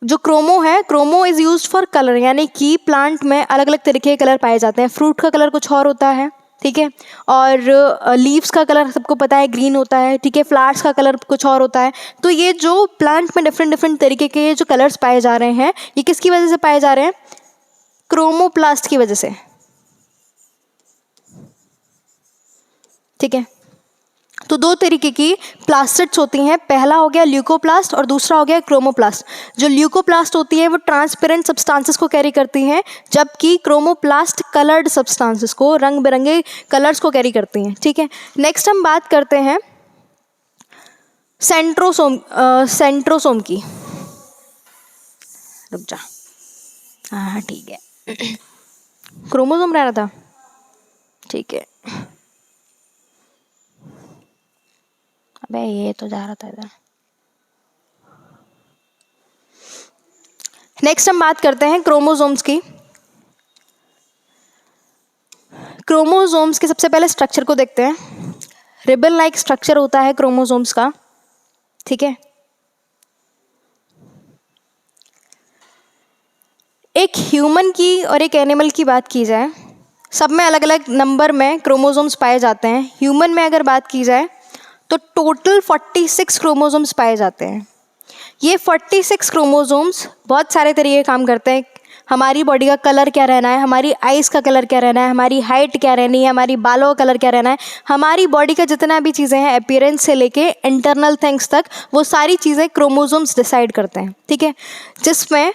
जो क्रोमो है, chromo is used for colour, यानी कि प्लांट में अलग अलग तरीके के कलर पाए जाते हैं। फ्रूट का कलर कुछ और होता है, ठीक है, और लीव्स का कलर सबको पता है ग्रीन होता है, ठीक है, फ्लावर्स का कलर कुछ और होता है। तो ये जो प्लांट में डिफरेंट डिफरेंट तरीके के जो कलर्स पाए जा रहे हैं, ये किसकी वजह से पाए जा रहे हैं, क्रोमोप्लास्ट की वजह से, ठीक है। तो 2 तरीके की प्लास्टिड्स होती हैं, पहला हो गया ल्यूकोप्लास्ट और दूसरा हो गया क्रोमोप्लास्ट। जो ल्यूकोप्लास्ट होती है वो ट्रांसपेरेंट सब्सटेंसेस को कैरी करती हैं, जबकि क्रोमोप्लास्ट कलर्ड सब्सटेंसेस को, रंग बिरंगे कलर्स को कैरी करती हैं, ठीक है। नेक्स्ट हम बात करते हैं सेंट्रोसोम की, रुक जा, हाँ ठीक है, क्रोमोसोम रह रहा था, ठीक है, अबे ये तो जा रहा था इधर। नेक्स्ट हम बात करते हैं क्रोमोसोम्स की। क्रोमोसोम्स के सबसे पहले स्ट्रक्चर को देखते हैं। रिबन लाइक स्ट्रक्चर होता है क्रोमोसोम्स का, ठीक है। एक ह्यूमन की और एक एनिमल की बात की जाए, सब में अलग अलग नंबर में क्रोमोसोम्स पाए जाते हैं। ह्यूमन में अगर बात की जाए तो टोटल 46 क्रोमोसोम्स पाए जाते हैं। ये 46 क्रोमोसोम्स बहुत सारे तरीके काम करते हैं। हमारी बॉडी का कलर क्या रहना है, हमारी आइज़ का कलर क्या रहना है, हमारी हाइट क्या रहनी है, हमारी बालों का कलर क्या रहना है, हमारी बॉडी का जितना भी चीज़ें हैं अपीयरेंस से लेके इंटरनल थिंग्स तक, वो सारी चीज़ें क्रोमोसोम्स डिसाइड करते हैं, ठीक है। जिसमें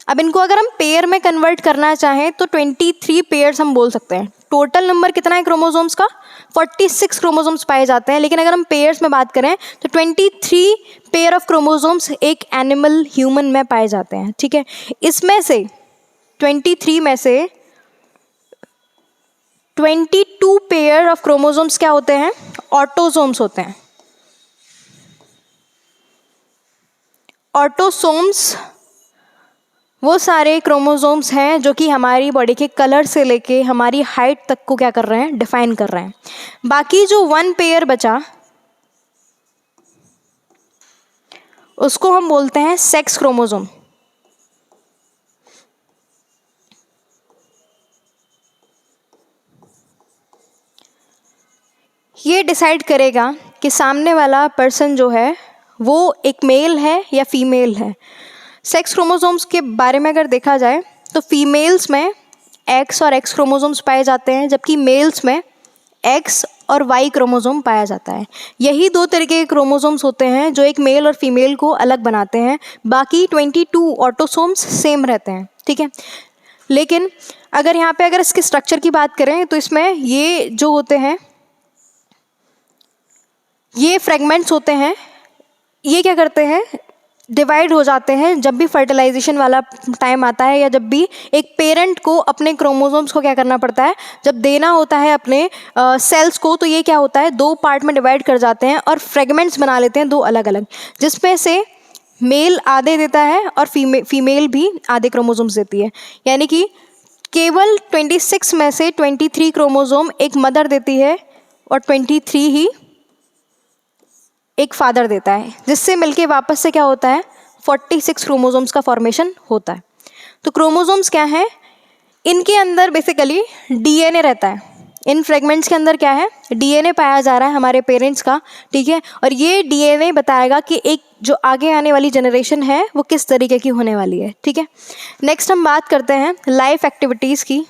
अब इनको अगर हम पेयर में कन्वर्ट करना चाहें तो 23 पेयर्स हम बोल सकते हैं। टोटल नंबर कितना है क्रोमोसोम्स का, 46 क्रोमोसोम्स पाए जाते हैं, लेकिन अगर हम पेयर्स में बात करें तो 23 पेयर ऑफ क्रोमोसोम्स एक एनिमल ह्यूमन में पाए जाते हैं, ठीक है। इसमें से 23 में से 22 पेयर ऑफ क्रोमोसोम्स क्या होते हैं, ऑटोसोम्स होते हैं। ऑटोसोम्स वो सारे क्रोमोसोम्स हैं जो कि हमारी बॉडी के कलर से लेके हमारी हाइट तक को क्या कर रहे हैं, डिफाइन कर रहे हैं। बाकी जो 1 पेयर बचा उसको हम बोलते हैं सेक्स क्रोमोसोम। ये डिसाइड करेगा कि सामने वाला पर्सन जो है वो एक मेल है या फीमेल है। सेक्स क्रोमोसोम्स के बारे में अगर देखा जाए तो फीमेल्स में एक्स और एक्स क्रोमोसोम्स पाए जाते हैं, जबकि मेल्स में एक्स और वाई क्रोमोसोम पाया जाता है। यही 2 तरीके के क्रोमोसोम्स होते हैं जो एक मेल और फीमेल को अलग बनाते हैं। बाकी 22 ऑटोसोम्स सेम रहते हैं, ठीक है। लेकिन अगर यहाँ पे अगर इसके स्ट्रक्चर की बात करें तो इसमें ये जो होते हैं ये फ्रेगमेंट्स होते हैं, ये क्या करते हैं, डिवाइड हो जाते हैं जब भी फर्टिलाइजेशन वाला टाइम आता है या जब भी एक पेरेंट को अपने क्रोमोसोम्स को क्या करना पड़ता है, जब देना होता है अपने सेल्स को, तो ये क्या होता है 2 पार्ट में डिवाइड कर जाते हैं और फ्रेगमेंट्स बना लेते हैं 2 अलग अलग, जिसमें से मेल आधे देता है और फीमेल भी आधे क्रोमोसोम्स देती है। यानी कि केवल 26 में से 23 क्रोमोसोम एक मदर देती है और 23 ही एक फादर देता है, जिससे मिलके वापस से क्या होता है 46 क्रोमोसोम्स का फॉर्मेशन होता है। तो क्रोमोसोम्स क्या हैं, इनके अंदर बेसिकली डीएनए रहता है। इन फ्रेगमेंट्स के अंदर क्या है, डीएनए पाया जा रहा है हमारे पेरेंट्स का, ठीक है। और ये डीएनए बताएगा कि एक जो आगे आने वाली जनरेशन है वो किस तरीके की होने वाली है, ठीक है। नेक्स्ट हम बात करते हैं लाइफ एक्टिविटीज़ की।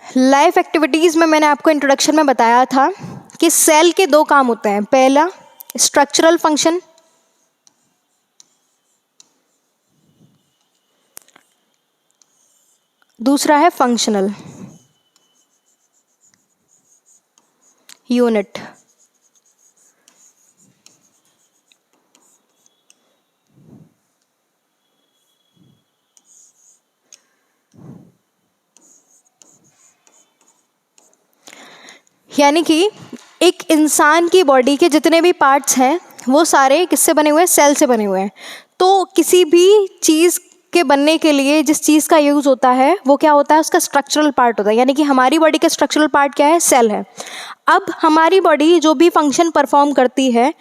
लाइफ एक्टिविटीज़ में मैंने आपको इंट्रोडक्शन में बताया था कि सेल के 2 काम होते हैं। पहला स्ट्रक्चरल फंक्शन, दूसरा है फंक्शनल यूनिट। यानी कि एक इंसान की बॉडी के जितने भी पार्ट्स हैं वो सारे किससे बने हुए हैं, सेल से बने हुए हैं। तो किसी भी चीज़ के बनने के लिए जिस चीज़ का यूज़ होता है वो क्या होता है, उसका स्ट्रक्चरल पार्ट होता है। यानी कि हमारी बॉडी का स्ट्रक्चरल पार्ट क्या है, सेल है। अब हमारी बॉडी जो भी फंक्शन परफॉर्म करती है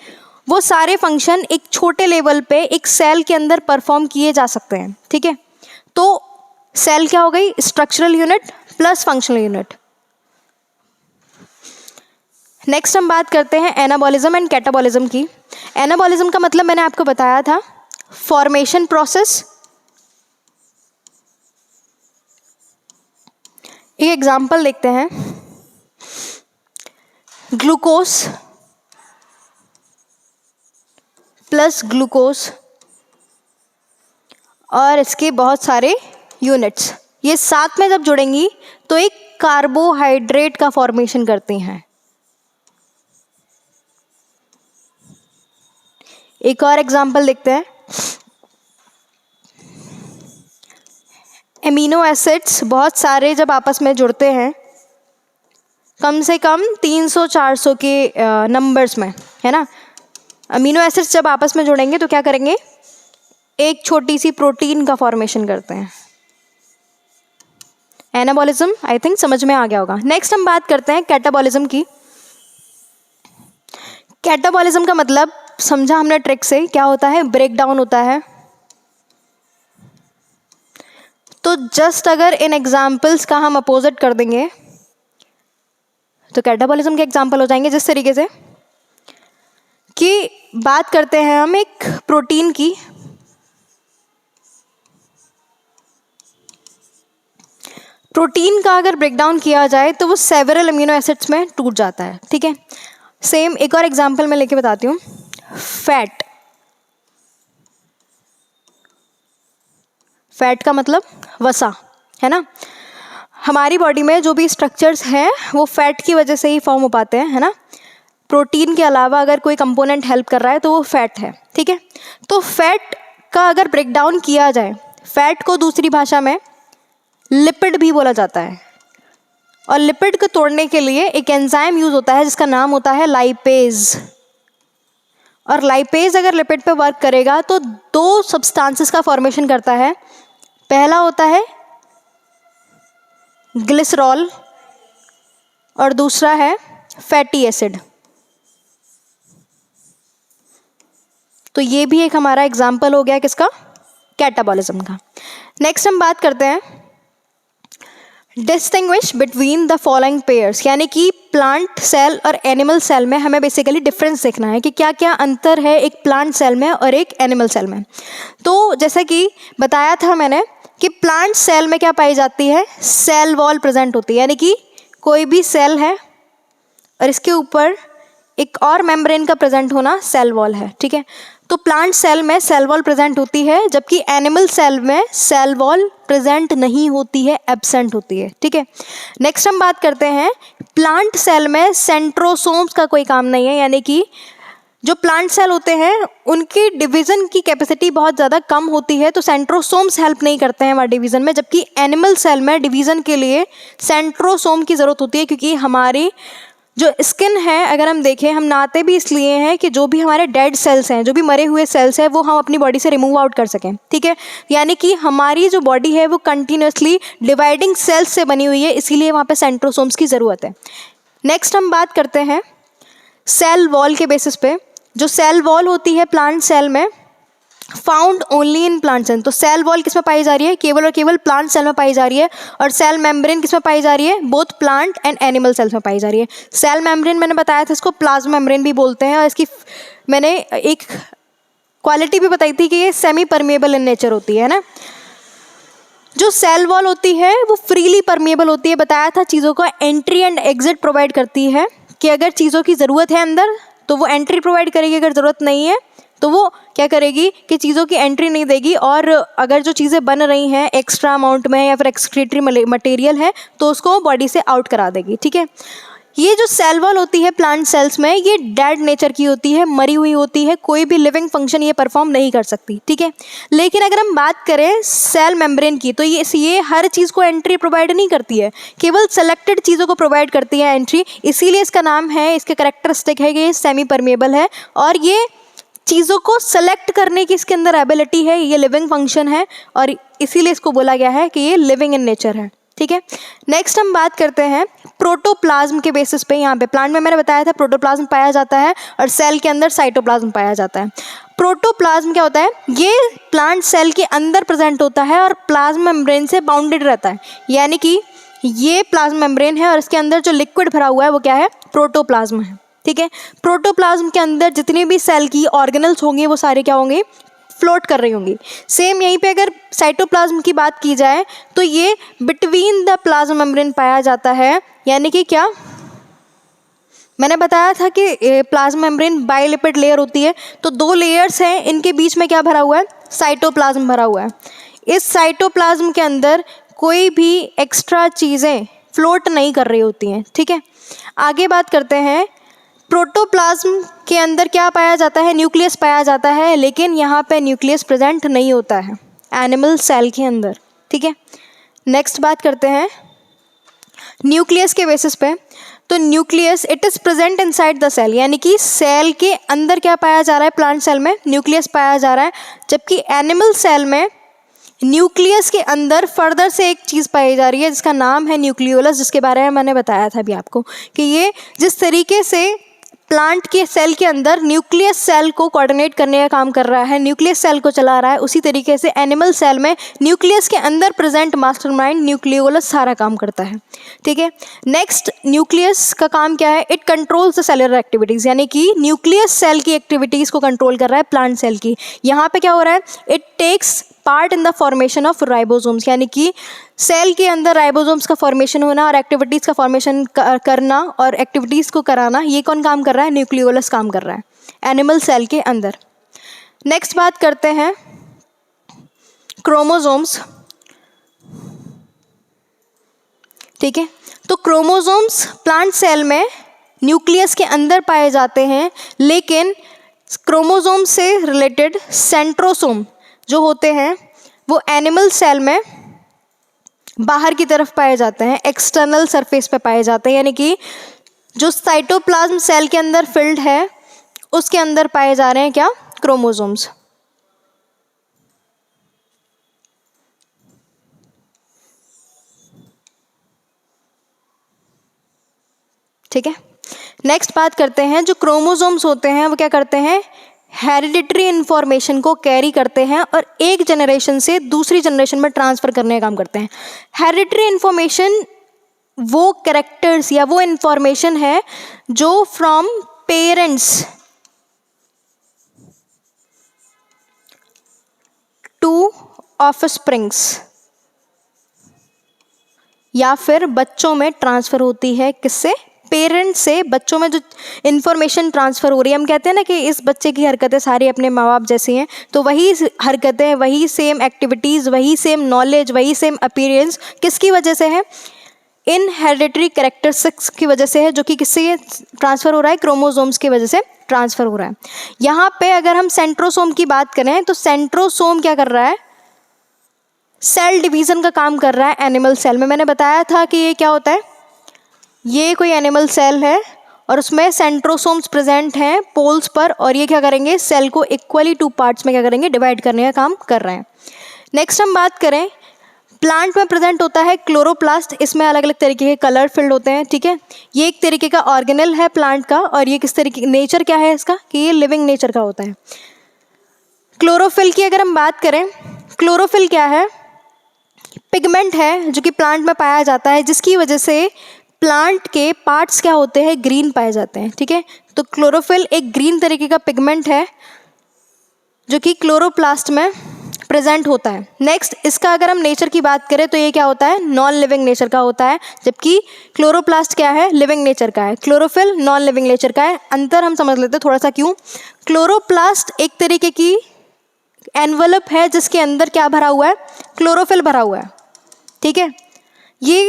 वो सारे फंक्शन एक छोटे लेवल पे एक सेल के अंदर परफॉर्म किए जा सकते हैं, ठीक है। तो सेल क्या हो गई, structural unit plus functional unit. Next हम बात करते हैं एनाबॉलिज्म एंड कैटाबॉलिज्म की। एनाबॉलिज्म का मतलब मैंने आपको बताया था, फॉर्मेशन प्रोसेस। एक एग्जांपल देखते हैं, ग्लूकोज प्लस ग्लूकोज और इसके बहुत सारे यूनिट्स, ये साथ में जब जुड़ेंगी तो एक कार्बोहाइड्रेट का फॉर्मेशन करती हैं। एक और एग्जाम्पल देखते हैं। एमिनो एसिड्स बहुत सारे जब आपस में जुड़ते हैं, कम से कम 300-400 के नंबर्स में, है ना। अमीनो एसिड्स जब आपस में जुड़ेंगे तो क्या करेंगे, एक छोटी सी प्रोटीन का फॉर्मेशन करते हैं। एनाबॉलिज्म आई थिंक समझ में आ गया होगा। नेक्स्ट हम बात करते हैं कैटाबॉलिज्म की। कैटाबॉलिज्म का मतलब समझा हमने ट्रिक से, क्या होता है, ब्रेक डाउन होता है। तो जस्ट अगर इन एग्जाम्पल्स का हम अपोजिट कर देंगे तो कैटाबॉलिज्म के एग्जाम्पल हो जाएंगे। जिस तरीके से कि बात करते हैं हम एक प्रोटीन की, प्रोटीन का अगर ब्रेकडाउन किया जाए तो वो सेवरल अमीनो एसिड्स में टूट जाता है, ठीक है। सेम एक और एग्जांपल मैं लेके बताती हूँ। फैट, फैट का मतलब वसा, है ना। हमारी बॉडी में जो भी स्ट्रक्चर्स हैं वो फैट की वजह से ही फॉर्म हो पाते हैं, है ना। प्रोटीन के अलावा अगर कोई कंपोनेंट हेल्प कर रहा है तो वो फैट है, ठीक है। तो फैट का अगर ब्रेकडाउन किया जाए, फैट को दूसरी भाषा में लिपिड भी बोला जाता है, और लिपिड को तोड़ने के लिए एक एंजाइम यूज होता है जिसका नाम होता है लाइपेज। और लाइपेज अगर लिपिड पे वर्क करेगा तो दो सब्सटेंसेस का फॉर्मेशन करता है। पहला होता है ग्लिसरॉल और दूसरा है फैटी एसिड। तो ये भी एक हमारा एग्जाम्पल हो गया किसका, कैटाबॉलिज्म का। नेक्स्ट हम बात करते हैं distinguish between the following pairs, यानी कि प्लांट सेल और एनिमल सेल में हमें बेसिकली डिफरेंस देखना है कि क्या क्या अंतर है एक प्लांट सेल में और एक एनिमल सेल में। तो जैसा कि बताया था मैंने कि प्लांट सेल में क्या पाई जाती है, सेल वॉल प्रेजेंट होती है, यानी कि कोई भी सेल है और इसके ऊपर एक और मेम्ब्रेन का प्रेजेंट होना सेल वॉल है, ठीक है। तो प्लांट सेल में सेल वॉल प्रेजेंट होती है, जबकि एनिमल सेल में सेल वॉल प्रेजेंट नहीं होती है, एब्सेंट होती है, ठीक है। नेक्स्ट हम बात करते हैं प्लांट सेल में सेंट्रोसोम्स का कोई काम नहीं है, यानी कि जो प्लांट सेल होते हैं उनकी डिवीज़न की कैपेसिटी बहुत ज़्यादा कम होती है, तो सेंट्रोसोम्स हेल्प नहीं करते हैं हमारे डिवीज़न में। जबकि एनिमल सेल में डिवीज़न के लिए सेंट्रोसोम की ज़रूरत होती है, क्योंकि हमारी जो स्किन है अगर हम देखें, हम नहाते भी इसलिए हैं कि जो भी हमारे डेड सेल्स हैं, जो भी मरे हुए सेल्स हैं, वो हम अपनी बॉडी से रिमूव आउट कर सकें, ठीक है। यानी कि हमारी जो बॉडी है वो कंटिन्यूसली डिवाइडिंग सेल्स से बनी हुई है, इसीलिए वहाँ पे सेंट्रोसोम्स की ज़रूरत है। नेक्स्ट हम बात करते हैं सेल वॉल के बेसिस पे। जो सेल वॉल होती है प्लांट सेल में, found only in plant cell. तो सेल वॉल किस में पाई जा रही है, केवल और केवल प्लांट सेल में पाई जा रही है। और सेल मेम्ब्रेन किस में पाई जा रही है, both plant and animal cells में पाई जा रही है। सेल मेम्ब्रेन मैंने बताया था, इसको प्लाज्मा मेम्ब्रेन भी बोलते हैं, और इसकी मैंने एक क्वालिटी भी बताई थी कि ये सेमी परमेबल इन नेचर होती है ना। जो सेल वॉल होती है वो फ्रीली परमेबल होती है, बताया था चीज़ों को एंट्री एंड एग्जिट प्रोवाइड करती है, कि अगर चीज़ों की ज़रूरत है अंदर तो वो एंट्री प्रोवाइड करेगी, अगर ज़रूरत नहीं है तो वो क्या करेगी कि चीज़ों की एंट्री नहीं देगी। और अगर जो चीज़ें बन रही हैं एक्स्ट्रा अमाउंट में या फिर एक्सक्रीटरी मटेरियल है तो उसको बॉडी से आउट करा देगी, ठीक है। ये जो सेल वॉल होती है प्लांट सेल्स में, ये डेड नेचर की होती है, मरी हुई होती है, कोई भी लिविंग फंक्शन ये परफॉर्म नहीं कर सकती, ठीक है। लेकिन अगर हम बात करें सेल मेम्ब्रेन की, तो ये हर चीज़ को एंट्री प्रोवाइड नहीं करती है, केवल सेलेक्टेड चीज़ों को प्रोवाइड करती है एंट्री। इसीलिए इसका नाम है, इसके कैरेक्टरिस्टिक है कि ये सेमी परमेबल है, और ये चीज़ों को सेलेक्ट करने की इसके अंदर एबिलिटी है, ये लिविंग फंक्शन है, और इसीलिए इसको बोला गया है कि ये लिविंग इन नेचर है, ठीक है। नेक्स्ट हम बात करते हैं प्रोटोप्लाज्म के बेसिस पे। यहाँ पे प्लांट में मैंने बताया था प्रोटोप्लाज्म पाया जाता है, और सेल के अंदर साइटोप्लाज्म पाया जाता है। प्रोटोप्लाज्म क्या होता है, ये प्लांट सेल के अंदर प्रेजेंट होता है और प्लाज्मा मेम्ब्रेन से बाउंडेड रहता है, यानी कि ये प्लाज्मा मेम्ब्रेन है और इसके अंदर जो लिक्विड भरा हुआ है वो क्या है, प्रोटोप्लाज्म है, ठीक है। प्रोटोप्लाज्म के अंदर जितनी भी सेल की ऑर्गेनल्स होंगे वो सारे क्या होंगे, फ्लोट कर रही होंगी। सेम यहीं पे अगर साइटोप्लाज्म की बात की जाए तो ये बिटवीन द प्लाज्मा मेम्ब्रेन पाया जाता है, यानी कि क्या मैंने बताया था कि प्लाज्मा मेम्ब्रेन बाइलिपिड लेयर होती है, तो दो लेयर्स हैं, इनके बीच में क्या भरा हुआ है, साइटोप्लाज्म भरा हुआ है। इस साइटोप्लाज्म के अंदर कोई भी एक्स्ट्रा चीज़ें फ्लोट नहीं कर रही होती हैं, ठीक है। आगे बात करते हैं प्रोटोप्लाज्म के अंदर क्या पाया जाता है, न्यूक्लियस पाया जाता है, लेकिन यहाँ पे न्यूक्लियस प्रेजेंट नहीं होता है एनिमल सेल के अंदर, ठीक है। नेक्स्ट बात करते हैं न्यूक्लियस के बेसिस पे। तो nucleus it is present inside the cell, यानी कि सेल के अंदर क्या पाया जा रहा है, प्लांट सेल में न्यूक्लियस पाया जा रहा है, जबकि एनिमल सेल में न्यूक्लियस के अंदर फर्दर से एक चीज़ पाई जा रही है जिसका नाम है न्यूक्लियोलस, जिसके बारे में मैंने बताया था अभी आपको कि ये जिस तरीके से प्लांट के सेल के अंदर न्यूक्लियस सेल को कोऑर्डिनेट करने का काम कर रहा है, न्यूक्लियस सेल को चला रहा है, उसी तरीके से एनिमल सेल में न्यूक्लियस के अंदर प्रेजेंट मास्टरमाइंड न्यूक्लियोलस सारा काम करता है, ठीक है। नेक्स्ट, न्यूक्लियस का काम क्या है, it controls the cellular activities, यानी कि न्यूक्लियस सेल की एक्टिविटीज़ को कंट्रोल कर रहा है प्लांट सेल की। यहाँ पे क्या हो रहा है, it takes part in the formation of ribosomes, यानी कि सेल के अंदर राइबोसोम्स का फॉर्मेशन होना और एक्टिविटीज़ का फॉर्मेशन करना और एक्टिविटीज़ को कराना, ये कौन काम कर रहा है, न्यूक्लियोलस काम कर रहा है एनिमल सेल के अंदर। नेक्स्ट बात करते हैं क्रोमोसोम्स, ठीक है। तो क्रोमोसोम्स प्लांट सेल में न्यूक्लियस के अंदर पाए जाते हैं, लेकिन क्रोमोसोम से रिलेटेड सेंट्रोसोम जो होते हैं वो एनिमल सेल में बाहर की तरफ पाए जाते हैं, एक्सटर्नल सरफेस पे पाए जाते हैं, यानी कि जो साइटोप्लाज्म सेल के अंदर फिल्ड है उसके अंदर पाए जा रहे हैं क्या, क्रोमोसोम्स। ठीक है। नेक्स्ट बात करते हैं, जो क्रोमोसोम्स होते हैं वो क्या करते हैं, हेरिडिटरी इन्फॉर्मेशन को कैरी करते हैं और एक जनरेशन से दूसरी जनरेशन में ट्रांसफ़र करने का काम करते हैं। हेरिडिटरी इन्फॉर्मेशन वो कैरेक्टर्स या वो इन्फॉर्मेशन है जो फ्रॉम पेरेंट्स टू ऑफस्प्रिंग्स या फिर बच्चों में ट्रांसफ़र होती है, किससे, पेरेंट्स से बच्चों में जो इन्फॉर्मेशन ट्रांसफ़र हो रही है। हम कहते हैं ना कि इस बच्चे की हरकतें सारी अपने माँ बाप जैसी हैं, तो वही हरकतें, वही सेम एक्टिविटीज़, वही सेम नॉलेज, वही सेम अपीयरेंस किसकी वजह से है, इन हेरिडिटरी कैरेक्टरिस्टिक्स की वजह से है, जो कि किससे ट्रांसफ़र हो रहा है, क्रोमोसोम्स की वजह से ट्रांसफ़र हो रहा है। यहाँ पे अगर हम सेंट्रोसोम की बात करें तो सेंट्रोसोम क्या कर रहा है, सेल डिवीज़न का काम कर रहा है एनिमल सेल में। मैंने बताया था कि ये क्या होता है, ये कोई एनिमल सेल है और उसमें सेंट्रोसोम्स प्रेजेंट हैं पोल्स पर, और ये क्या करेंगे, सेल को इक्वली 2 पार्ट्स में क्या करेंगे, डिवाइड करने का काम कर रहे हैं। नेक्स्ट हम बात करें, प्लांट में प्रेजेंट होता है क्लोरोप्लास्ट, इसमें अलग अलग तरीके के कलर फिल्ड होते हैं, ठीक है। ये एक तरीके का ऑर्गेनल है प्लांट का, और ये किस तरीके, नेचर क्या है इसका, कि ये लिविंग नेचर का होता है। क्लोरोफिल की अगर हम बात करें, क्लोरोफिल क्या है, पिगमेंट है जो कि प्लांट में पाया जाता है, जिसकी वजह से प्लांट के पार्ट्स क्या होते हैं, ग्रीन पाए जाते हैं, ठीक है। तो क्लोरोफिल एक ग्रीन तरीके का पिगमेंट है जो कि क्लोरोप्लास्ट में प्रेजेंट होता है। नेक्स्ट, इसका अगर हम नेचर की बात करें तो ये क्या होता है, नॉन लिविंग नेचर का होता है, जबकि क्लोरोप्लास्ट क्या है, लिविंग नेचर का है। क्लोरोफिल नॉन लिविंग नेचर का है। अंतर हम समझ लेते हैं थोड़ा सा, क्यों, क्लोरोप्लास्ट एक तरीके की एनवलप है जिसके अंदर क्या भरा हुआ है, क्लोरोफिल भरा हुआ है, ठीक है। ये